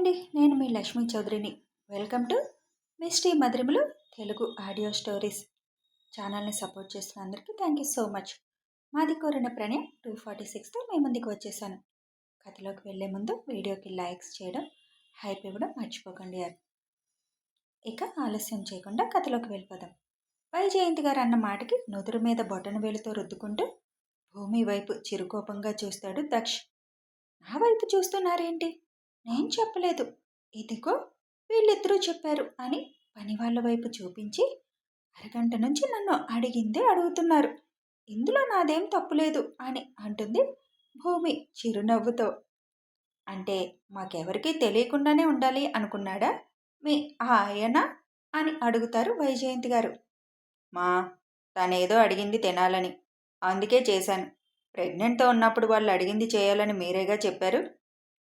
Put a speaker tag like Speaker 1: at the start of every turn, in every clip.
Speaker 1: అండి. నేను మీ లక్ష్మీ చౌదరిని. వెల్కమ్ టు మిస్టీ మధురిమలు తెలుగు ఆడియో స్టోరీస్. ఛానల్ని సపోర్ట్ చేస్తున్న అందరికీ థ్యాంక్ యూ సో మచ్. మాది కోరిన ప్రణయం 246తో మీ ముందుకు వచ్చేసాను. కథలోకి వెళ్ళే ముందు వీడియోకి లైక్స్ చేయడం, హైప్ ఇవ్వడం మర్చిపోకండి. ఇక ఆలస్యం చేయకుండా కథలోకి వెళ్ళిపోదాం. వైజయంతి గారు అన్న మాటకి నుదురు మీద బొటన వేలుతో రుద్దుకుంటూ భూమి వైపు చిరుకోపంగా చూస్తాడు దక్ష్. నా వైపు చూస్తున్నారేంటి? నేను చెప్పలేదు, ఇదిగో వీళ్ళిద్దరూ చెప్పారు అని పనివాళ్ళ వైపు చూపించి అరగంట నుంచి నన్ను అడిగిందే అడుగుతున్నారు. ఇందులో నాదేం తప్పులేదు అని అంటుంది భూమి చిరునవ్వుతో. అంటే మాకెవరికీ తెలియకుండానే ఉండాలి అనుకున్నాడా మీ ఆయన అని అడుగుతారు వైజయంతి గారు. మా తనేదో అడిగింది తినాలని, అందుకే చేశాను. ప్రెగ్నెంట్తో ఉన్నప్పుడు వాళ్ళు అడిగింది చేయాలని మీరేగా చెప్పారు.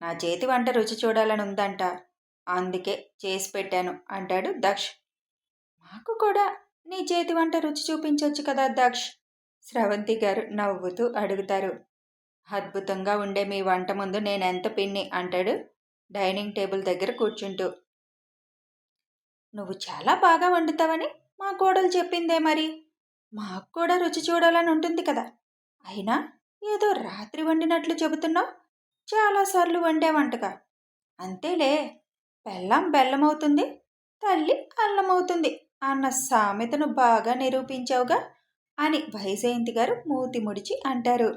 Speaker 1: నా చేతి వంట రుచి చూడాలని ఉందంట, అందుకే చేసి పెట్టాను అంటాడు దక్ష్. మాకు కూడా నీ చేతి వంట రుచి చూపించవచ్చు కదా దక్ష్, స్రవంతి గారు నవ్వుతూ అడుగుతారు. అద్భుతంగా ఉండే మీ వంట ముందు నేనెంత పిన్ని అంటాడు డైనింగ్ టేబుల్ దగ్గర కూర్చుంటూ. నువ్వు చాలా బాగా వండుతావని మా కోడలు చెప్పిందే మరి. మాకు కూడా రుచి చూడాలని ఉంటుంది కదా. అయినా ఏదో రాత్రి వండినట్లు చెబుతున్నావు. చాలాసార్లు వండే వంటగా. అంతేలే, బెల్లం బెల్లమవుతుంది, తల్లి అల్లమవుతుంది అన్న సామెతను బాగా నిరూపించావుగా అని వైజయంతి గారు మూతి ముడిచి అంటారు.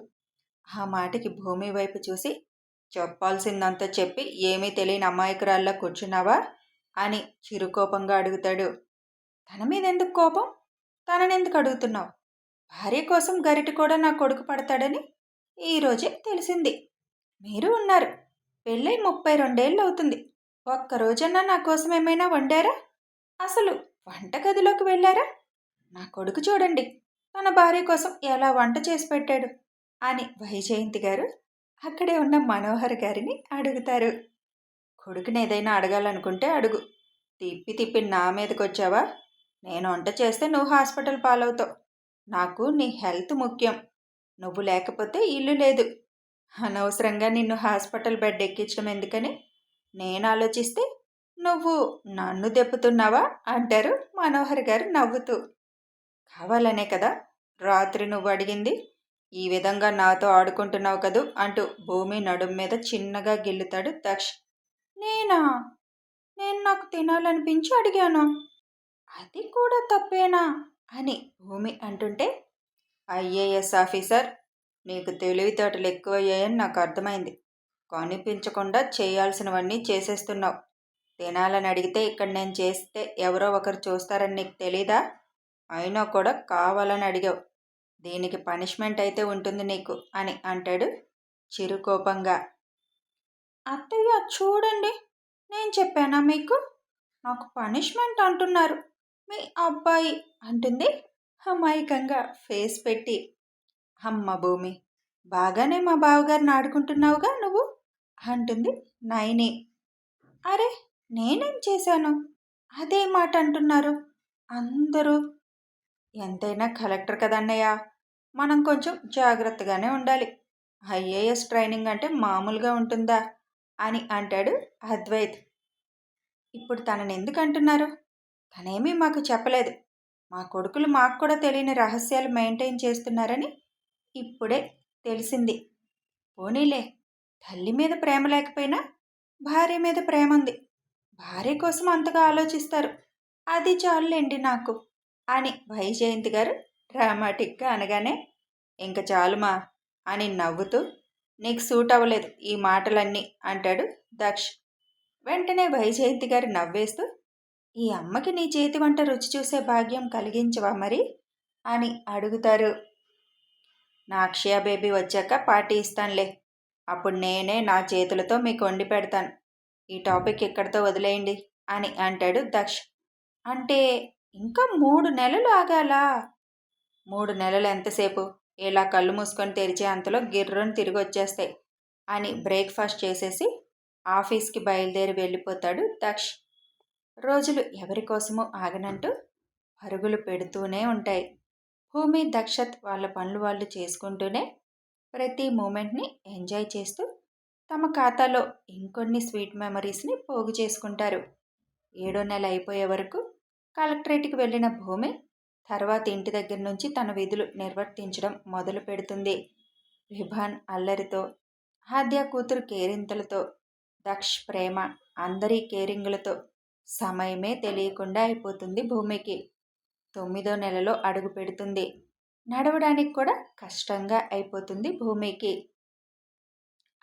Speaker 1: ఆ మాటకి భూమి వైపు చూసి చెప్పాల్సిందంతా చెప్పి ఏమీ తెలియని అమాయకురాల్లా కూర్చున్నావా అని చిరుకోపంగా అడుగుతాడు. తన మీద ఎందుకు కోపం? తననెందుకు అడుగుతున్నావు? భార్య కోసం గరిటి కూడా నా కొడుకు పడతాడని ఈరోజే తెలిసింది. మీరు ఉన్నారు, పెళ్ళై 32 అవుతుంది. ఒక్కరోజన్నా నా కోసం ఏమైనా వండారా? అసలు వంటగదిలోకి వెళ్ళారా? నా కొడుకు చూడండి, తన భార్య కోసం ఎలా వంట చేసి పెట్టాడు అని వైజయంతి గారు అక్కడే ఉన్న మనోహర్ గారిని అడుగుతారు. కొడుకుని ఏదైనా అడగాలనుకుంటే అడుగు, తిప్పి తిప్పి నా మీదకి వచ్చావా? నేను వంట చేస్తే నువ్వు హాస్పిటల్ పాలవుతావు. నాకు నీ హెల్త్ ముఖ్యం. నువ్వు లేకపోతే ఇల్లు లేదు. అనవసరంగా నిన్ను హాస్పిటల్ బెడ్ ఎక్కించడం ఎందుకని నేను ఆలోచిస్తే నువ్వు నన్ను దెప్పుతున్నావా అంటారు మనోహర్ గారు నవ్వుతూ. కావాలనే కదా రాత్రి నువ్వు అడిగింది. ఈ విధంగా నాతో ఆడుకుంటున్నావు కదూ అంటూ భూమి నడుం మీద చిన్నగా గిల్లుతాడు దక్ష్. నేనా? నేను నాకు తినాలనిపించి అడిగాను. అది కూడా తప్పేనా అని భూమి అంటుంటే, ఐఏఎస్ ఆఫీసర్, నీకు తెలివితేటలు ఎక్కువయ్యాయని నాకు అర్థమైంది. కనిపించకుండా చేయాల్సినవన్నీ చేసేస్తున్నావు. తినాలని అడిగితే ఇక్కడ నేను చేస్తే ఎవరో ఒకరు చూస్తారని నీకు తెలీదా? అయినా కూడా కావాలని అడిగావు. దీనికి పనిష్మెంట్ అయితే ఉంటుంది నీకు అని అంటాడు చిరుకోపంగా. అత్తయ్య చూడండి, నేను చెప్పానా మీకు? నాకు పనిష్మెంట్ అంటున్నారు మీ అబ్బాయి అంటుంది అమాయకంగా ఫేస్ పెట్టి. అమ్మ భూమి, బాగానే మా బావగారిని ఆడుకుంటున్నావుగా నువ్వు అంటుంది నైని. అరే, నేనేం చేశాను? అదే మాట అంటున్నారు అందరూ. ఎంతైనా కలెక్టర్ కదన్నయ్య, మనం కొంచెం జాగ్రత్తగానే ఉండాలి. ఐఏఎస్ ట్రైనింగ్ అంటే మామూలుగా ఉంటుందా అని అంటాడు అద్వైత్. ఇప్పుడు తనని ఎందుకు అంటున్నారు? తనేమీ మాకు చెప్పలేదు. మా కొడుకులు మాకు కూడా తెలియని రహస్యాలు మెయింటైన్ చేస్తున్నారని ఇప్పుడే తెలిసింది. పోనీలే, తల్లి మీద ప్రేమ లేకపోయినా భార్య మీద ప్రేమ ఉంది. భార్య కోసం అంతగా ఆలోచిస్తారు, అది చాలులేండి నాకు అని వైజయంతి గారు డ్రామాటిక్గా అనగానే, ఇంక చాలుమా అని నవ్వుతూ, నీకు సూట్ అవ్వలేదు ఈ మాటలన్నీ అంటాడు దక్ష్. వెంటనే వైజయంతి గారు నవ్వేస్తూ, ఈ అమ్మకి నీ చేతి వంట రుచి చూసే భాగ్యం కలిగించవా మరి అని అడుగుతారు. నా అక్షయ బేబీ వచ్చాక పార్టీ ఇస్తానులే, అప్పుడు నేనే నా చేతులతో మీకు వండి పెడతాను. ఈ టాపిక్ ఇక్కడితో వదిలేయండి అని అంటాడు దక్ష్. అంటే ఇంకా 3 నెలలు ఆగాలా? 3 నెలలు ఎంతసేపు? ఇలా కళ్ళు మూసుకొని తెరిచే అంతలో గిర్రను తిరిగి వచ్చేస్తాయి అని బ్రేక్ఫాస్ట్ చేసేసి ఆఫీస్కి బయలుదేరి వెళ్ళిపోతాడు దక్ష్. రోజులు ఎవరి కోసమో ఆగనంటూ పరుగులు పెడుతూనే ఉంటాయి. భూమి దక్షత్ వాళ్ళ పనులు వాళ్ళు చేసుకుంటూనే ప్రతి మూమెంట్ని ఎంజాయ్ చేస్తూ తమ ఖాతాలో ఇంకొన్ని స్వీట్ మెమరీస్ని పోగు చేసుకుంటారు. 7వ నెల అయిపోయే వరకు కలెక్టరేట్కి వెళ్ళిన భూమి తర్వాత ఇంటి దగ్గర నుంచి తన విధులు నిర్వర్తించడం మొదలు పెడుతుంది. విభాన్ అల్లరితో, ఆద్య కూతురు కేరింతలతో, దక్ష్ ప్రేమ, అందరి కేరింగులతో సమయమే తెలియకుండా అయిపోతుంది భూమికి. 9వ నెలలో అడుగు పెడుతుంది. నడవడానికి కూడా కష్టంగా అయిపోతుంది భూమికి.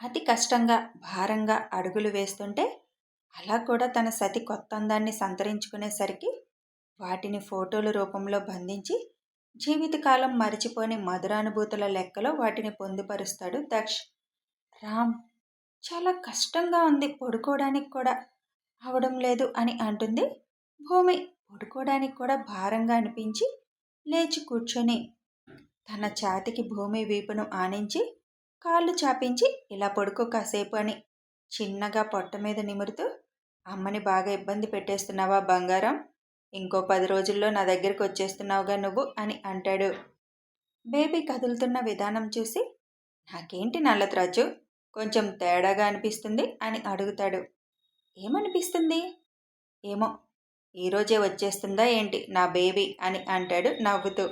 Speaker 1: అతి కష్టంగా, భారంగా అడుగులు వేస్తుంటే అలా కూడా తన సతి కొత్త అందాన్ని సంతరించుకునేసరికి వాటిని ఫోటోల రూపంలో బంధించి జీవితకాలం మరిచిపోని మధురానుభూతుల లెక్కలో వాటిని పొందుపరుస్తాడు దక్ష్. రామ్, చాలా కష్టంగా ఉంది, పడుకోవడానికి కూడా అవడం లేదు అని అంటుంది భూమి. పడుకోవడానికి కూడా భారంగా అనిపించి లేచి కూర్చొని తన ఛాతికి భూమి వీపును ఆనించి కాళ్ళు చాపించి ఇలా పడుకో కాసేపు అని చిన్నగా పొట్ట మీద నిమురుతూ, అమ్మని బాగా ఇబ్బంది పెట్టేస్తున్నావా బంగారం, ఇంకో 10 రోజుల్లో నా దగ్గరికి వచ్చేస్తున్నావుగా నువ్వు అని అంటాడు. బేబీ కదులుతున్న విధానం చూసి, నాకేంటి నల్లత్రాచు, కొంచెం తేడాగా అనిపిస్తుంది అని అడుగుతాడు. ఏమనిపిస్తుంది? ఏమో, ఈరోజే వచ్చేస్తుందా ఏంటి నా బేబీ అని అంటాడు నవ్వుతూ.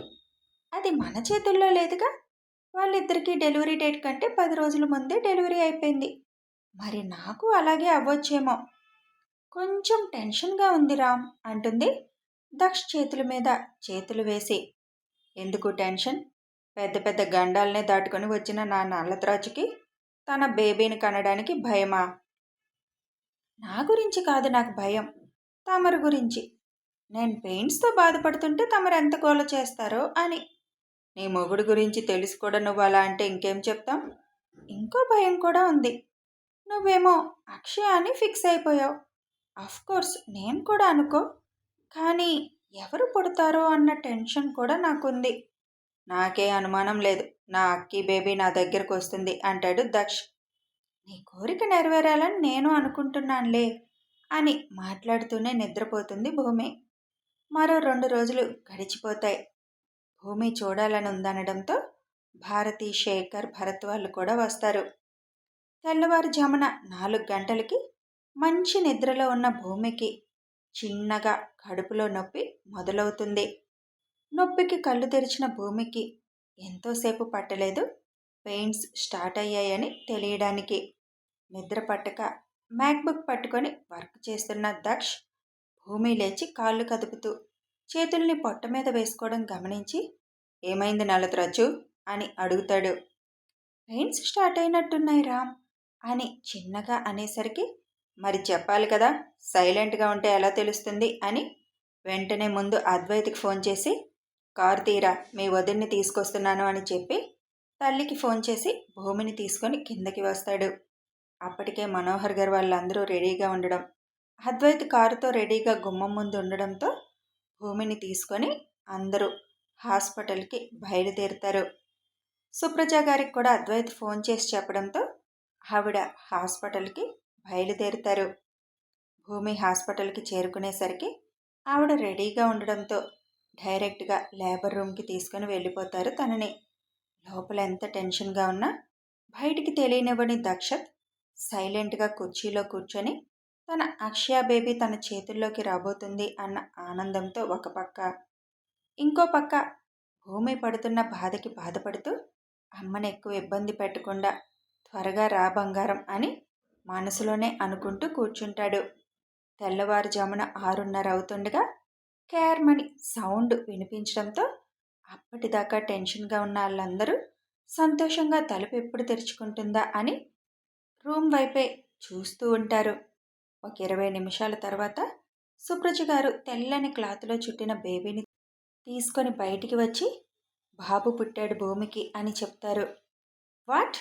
Speaker 1: అది మన చేతుల్లో లేదుగా, వాళ్ళిద్దరికీ డెలివరీ డేట్ కంటే 10 రోజుల ముందే డెలివరీ అయిపోయింది. మరి నాకు అలాగే అవ్వచ్చేమో. కొంచెం టెన్షన్గా ఉంది రామ్ అంటుంది దక్ష్ చేతుల మీద చేతులు వేసి. ఎందుకు టెన్షన్? పెద్ద పెద్ద గండాలనే దాటుకొని వచ్చిన నా నల్లత్రాచుకి తన బేబీని కనడానికి భయమా? నా గురించి కాదు నాకు భయం, తమరు గురించి. నేను పెయిన్స్తో బాధపడుతుంటే తమరు ఎంత గోల చేస్తారో అని. నీ మొగుడు గురించి తెలిసి కూడా నువ్వు అలా అంటే ఇంకేం చెప్తాం? ఇంకో భయం కూడా ఉంది. నువ్వేమో అక్షయ అని ఫిక్స్ అయిపోయావు. కోర్స్ నేను కూడా అనుకో, కానీ ఎవరు పుడతారో అన్న టెన్షన్ కూడా నాకుంది. నాకే అనుమానం లేదు, నా అక్కి బేబీ నా దగ్గరకు వస్తుంది అంటాడు దక్ష్. నీ కోరిక నెరవేరాలని నేను అనుకుంటున్నానులే అని మాట్లాడుతూనే నిద్రపోతుంది భూమి. మరో 2 రోజులు గడిచిపోతాయి. భూమి చూడాలని ఉందనడంతో భారతి, శేఖర్, భరత్ వాళ్ళు కూడా వస్తారు. తెల్లవారుజామున 4 గంటలకి మంచి నిద్రలో ఉన్న భూమికి చిన్నగా కడుపులో నొప్పి మొదలవుతుంది. నొప్పికి కళ్ళు తెరిచిన భూమికి ఎంతోసేపు పట్టలేదు పెయిన్స్ స్టార్ట్ అయ్యాయని తెలియడానికి. నిద్ర పట్టక మ్యాక్బుక్ పట్టుకొని వర్క్ చేస్తున్న దక్ష్ భూమి లేచి కాళ్ళు కదుపుతూ చేతుల్ని పొట్ట మీద వేసుకోవడం గమనించి, ఏమైంది నల్లత్రాచు అని అడుగుతాడు. పెయిన్స్ స్టార్ట్ అయినట్టున్నాయి రామ్ అని చిన్నగా అనేసరికి, మరి చెప్పాలి కదా, సైలెంట్గా ఉంటే ఎలా తెలుస్తుంది అని వెంటనే ముందు అద్వైత్కి ఫోన్ చేసి, కారు తీరా మీ వదిన్ని తీసుకొస్తున్నాను అని చెప్పి తల్లికి ఫోన్ చేసి భూమిని తీసుకొని కిందకి వస్తాడు. అప్పటికే మనోహర్ గారు వాళ్ళందరూ రెడీగా ఉండడం, అద్వైత్ కారుతో రెడీగా గుమ్మం ముందు ఉండడంతో భూమిని తీసుకొని అందరూ హాస్పిటల్కి బయలుదేరుతారు. సుప్రజ గారికి కూడా అద్వైత్ ఫోన్ చేసి చెప్పడంతో ఆవిడ హాస్పిటల్కి బయలుదేరుతారు. భూమి హాస్పిటల్కి చేరుకునేసరికి ఆవిడ రెడీగా ఉండడంతో డైరెక్ట్గా లేబర్ రూమ్కి తీసుకొని వెళ్ళిపోతారు తనని. లోపల ఎంత టెన్షన్గా ఉన్నా బయటికి తెలియనివ్వని దక్షత్ సైలెంట్గా కుర్చీలో కూర్చొని తన అక్షయ బేబీ తన చేతుల్లోకి రాబోతుంది అన్న ఆనందంతో ఒక పక్క, ఇంకో పక్క భూమి పడుతున్న బాధకి బాధపడుతూ అమ్మని ఎక్కువ ఇబ్బంది పెట్టకుండా త్వరగా రా బంగారం అని మనసులోనే అనుకుంటూ కూర్చుంటాడు. తెల్లవారుజామున 6:30 అవుతుండగా కేర్మని సౌండ్ వినిపించడంతో అప్పటిదాకా టెన్షన్గా ఉన్న వాళ్ళందరూ సంతోషంగా తలుపు ఎప్పుడు తెరుచుకుంటుందా అని రూమ్ వైపే చూస్తూ ఉంటారు. ఒక 20 నిమిషాల తర్వాత సుప్రజ గారు తెల్లని క్లాత్లో చుట్టిన బేబీని తీసుకొని బయటికి వచ్చి, బాబు పుట్టాడు భూమికి అని చెప్తారు. వాట్,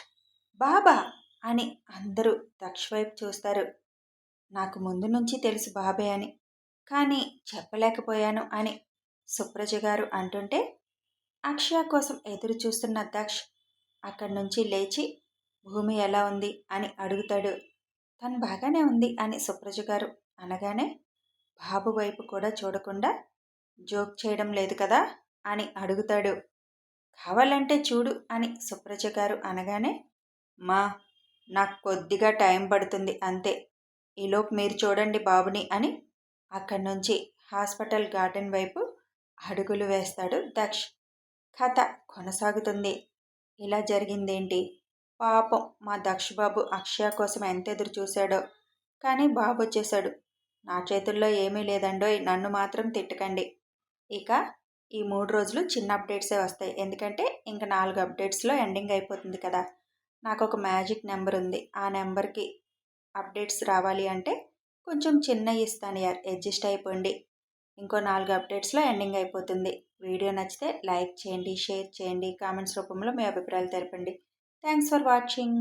Speaker 1: బాబా అని అందరూ దక్ష్ వైపు చూస్తారు. నాకు ముందు నుంచి తెలుసు బాబే అని, కానీ చెప్పలేకపోయాను అని సుప్రజ గారు అంటుంటే అక్షయ కోసం ఎదురు చూస్తున్న దక్ష్ అక్కడి నుంచి లేచి భూమి ఎలా ఉంది అని అడుగుతాడు. తను బాగానే ఉంది అని సుప్రజ గారు అనగానే బాబు వైపు కూడా చూడకుండా, జోక్ చేయడం లేదు కదా అని అడుగుతాడు. కావాలంటే చూడు అని సుప్రజ గారు అనగానే, మా నాకు కొద్దిగా టైం పడుతుంది అంతే. ఈలోపు మీరు చూడండి బాబుని అని అక్కడి నుంచి హాస్పిటల్ గార్డెన్ వైపు అడుగులు వేస్తాడు దక్ష్. కథ కొనసాగుతుంది. ఇలా జరిగిందేంటి? పాపం మా దక్ష్ బాబు అక్షయ కోసం ఎంత ఎదురు చూశాడో. కానీ బాబు వచ్చేసాడు. నా చేతుల్లో ఏమీ లేదండోయ్, నన్ను మాత్రం తిట్టకండి. ఇక ఈ 3 రోజులు చిన్న అప్డేట్సే వస్తాయి. ఎందుకంటే ఇంక 4 అప్డేట్స్లో ఎండింగ్ అయిపోతుంది కదా. నాకు ఒక మ్యాజిక్ నెంబర్ ఉంది. ఆ నెంబర్కి అప్డేట్స్ రావాలి అంటే కొంచెం చిన్నవి ఇస్తాను యార్, అడ్జస్ట్ అయిపోండి. ఇంకో 4 అప్డేట్స్లో ఎండింగ్ అయిపోతుంది. వీడియో నచ్చితే లైక్ చేయండి, షేర్ చేయండి, కామెంట్స్ రూపంలో మీ అభిప్రాయాలు తెలపండి. Thanks for watching.